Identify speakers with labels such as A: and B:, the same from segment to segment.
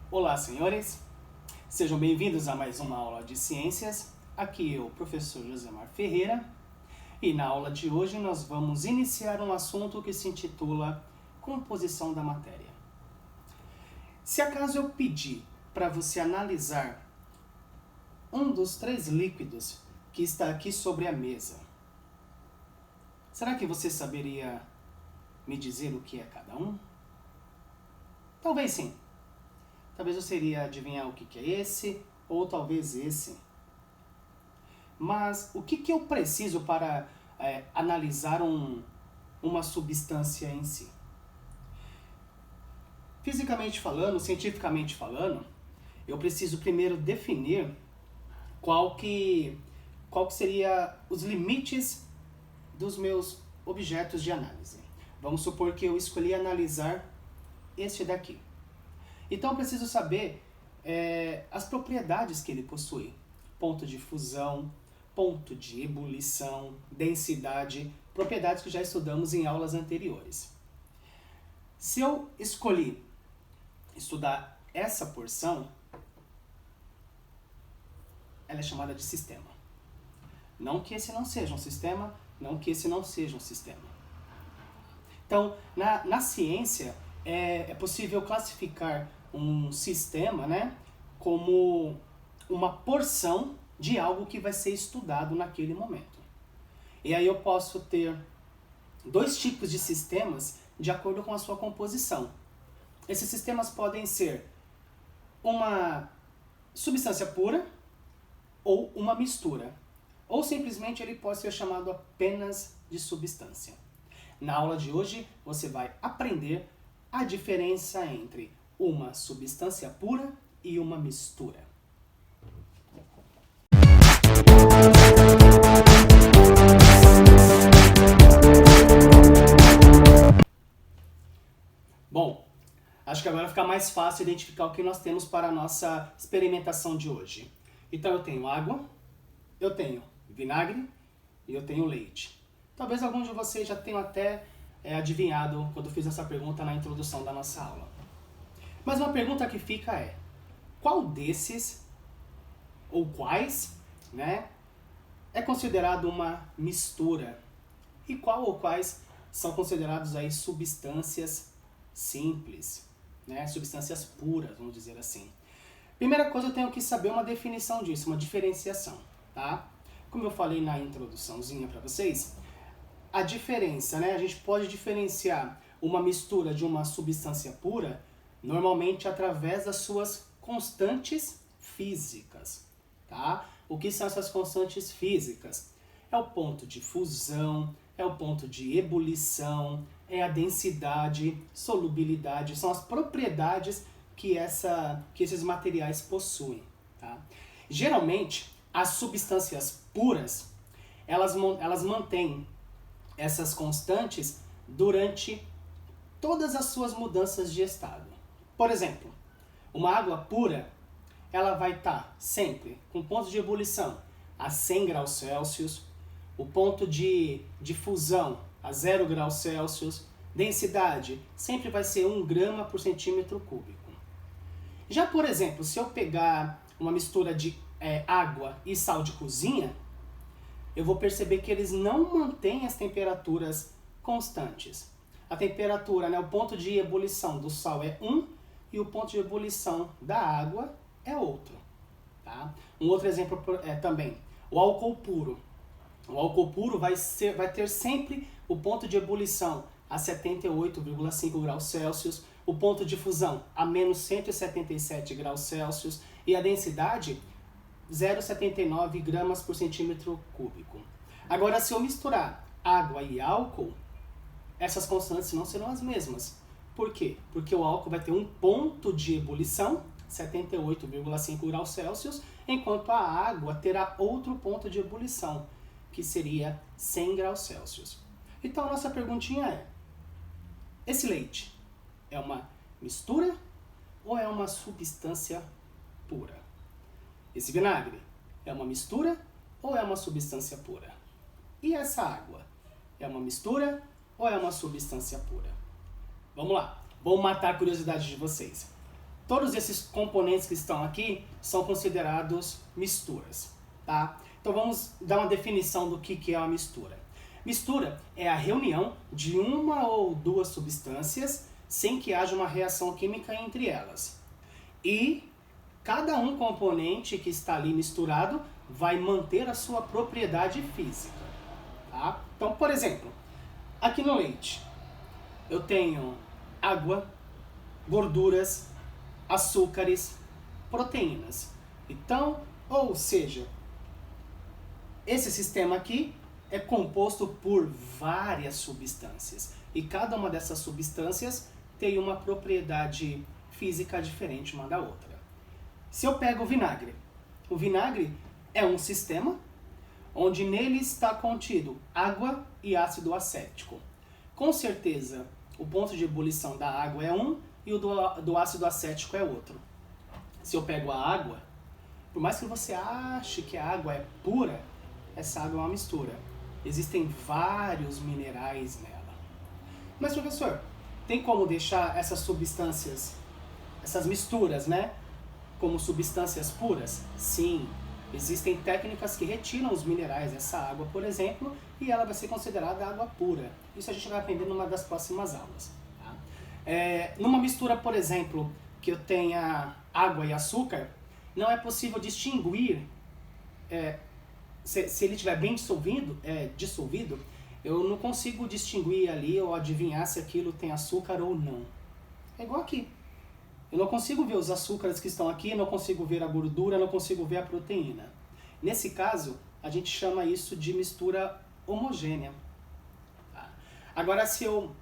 A: Olá, senhores! Sejam bem-vindos a mais uma aula de ciências. Aqui eu, professor Josemar Ferreira, e na aula de hoje nós vamos iniciar um assunto que se intitula Composição da Matéria. Se acaso eu pedir para você analisar um dos 3 líquidos que está aqui sobre a mesa, será que você saberia me dizer o que é cada um? Talvez sim. Talvez você iria adivinhar o que é esse, ou talvez esse. Mas o que eu preciso para analisar uma substância em si? Fisicamente falando, cientificamente falando, eu preciso primeiro definir qual que seria os limites dos meus objetos de análise. Vamos supor que eu escolhi analisar este daqui. Então eu preciso saber as propriedades que ele possui. Ponto de fusão, ponto de ebulição, densidade, propriedades que já estudamos em aulas anteriores. Se eu escolhi estudar essa porção, ela é chamada de sistema. Não que esse não seja um sistema, não que esse não seja um sistema. Então, na ciência, é possível classificar um sistema, como uma porção de algo que vai ser estudado naquele momento. E aí eu posso ter 2 tipos de sistemas de acordo com a sua composição. Esses sistemas podem ser uma substância pura ou uma mistura. Ou simplesmente ele pode ser chamado apenas de substância. Na aula de hoje você vai aprender a diferença entre uma substância pura e uma mistura. Bom, acho que agora fica mais fácil identificar o que nós temos para a nossa experimentação de hoje. Então eu tenho água, eu tenho vinagre e eu tenho leite. Talvez alguns de vocês já tenham até adivinhado quando eu fiz essa pergunta na introdução da nossa aula. Mas uma pergunta que fica é, qual desses, ou quais, é considerado uma mistura? E qual ou quais são considerados aí substâncias simples, substâncias puras, vamos dizer assim. Primeira coisa, eu tenho que saber uma definição disso, uma diferenciação, tá? Como eu falei na introduçãozinha para vocês, a diferença, a gente pode diferenciar uma mistura de uma substância pura normalmente através das suas constantes físicas, tá? O que são essas constantes físicas? É o ponto de fusão, é o ponto de ebulição, é a densidade, solubilidade, são as propriedades que esses materiais possuem, tá? Geralmente, as substâncias puras, elas mantêm essas constantes durante todas as suas mudanças de estado. Por exemplo, uma água pura, ela vai estar sempre com ponto de ebulição a 100 graus Celsius, o ponto de fusão a 0 graus Celsius, densidade sempre vai ser 1 grama por centímetro cúbico. Já, por exemplo, se eu pegar uma mistura de água e sal de cozinha, eu vou perceber que eles não mantêm as temperaturas constantes. A temperatura, o ponto de ebulição do sal é 1 e o ponto de ebulição da água é outro. Tá? Um outro exemplo também, o álcool puro. O álcool puro vai ter sempre o ponto de ebulição a 78,5 graus Celsius, o ponto de fusão a menos 177 graus Celsius e a densidade 0,79 gramas por centímetro cúbico. Agora, se eu misturar água e álcool, essas constantes não serão as mesmas. Por quê? Porque o álcool vai ter um ponto de ebulição, 78,5 graus Celsius, enquanto a água terá outro ponto de ebulição, que seria 100 graus Celsius. Então a nossa perguntinha é, esse leite é uma mistura ou é uma substância pura? Esse vinagre é uma mistura ou é uma substância pura? E essa água é uma mistura ou é uma substância pura? Vamos lá, vou matar a curiosidade de vocês. todos esses componentes que estão aqui são considerados misturas, tá? Então vamos dar uma definição do que é uma mistura. Mistura é a reunião de uma ou duas substâncias sem que haja uma reação química entre elas. E cada um componente que está ali misturado vai manter a sua propriedade física, tá? Então, por exemplo, aqui no leite eu tenho água, gorduras, açúcares, proteínas. Então, ou seja, esse sistema aqui é composto por várias substâncias e cada uma dessas substâncias tem uma propriedade física diferente uma da outra. Se eu pego o vinagre é um sistema onde nele está contido água e ácido acético. Com certeza, o ponto de ebulição da água é um e o do ácido acético é outro. Se eu pego a água, por mais que você ache que a água é pura, essa água é uma mistura. Existem vários minerais nela. Mas, professor, tem como deixar essas substâncias, essas misturas, né, como substâncias puras? Sim, existem técnicas que retiram os minerais dessa água, por exemplo, e ela vai ser considerada água pura. Isso a gente vai aprender numa das próximas aulas. Tá? Numa mistura, por exemplo, que eu tenha água e açúcar, não é possível distinguir, se ele estiver bem dissolvido, eu não consigo distinguir ali ou adivinhar se aquilo tem açúcar ou não. É igual aqui. Eu não consigo ver os açúcares que estão aqui, não consigo ver a gordura, não consigo ver a proteína. Nesse caso, a gente chama isso de mistura homogênea. Tá? Agora, se eu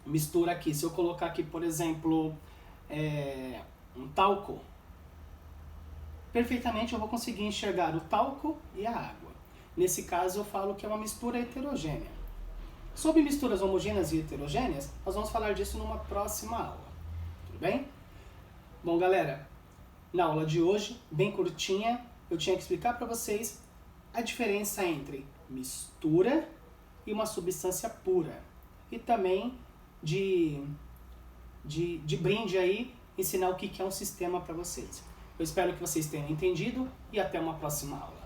A: misturo aqui, se eu colocar aqui, por exemplo, um talco, perfeitamente eu vou conseguir enxergar o talco e a água. Nesse caso, eu falo que é uma mistura heterogênea. Sobre misturas homogêneas e heterogêneas, nós vamos falar disso numa próxima aula. Tudo bem? Bom, galera, na aula de hoje, bem curtinha, eu tinha que explicar para vocês a diferença entre mistura e uma substância pura. E também, de brinde aí, ensinar o que é um sistema para vocês. Eu espero que vocês tenham entendido e até uma próxima aula.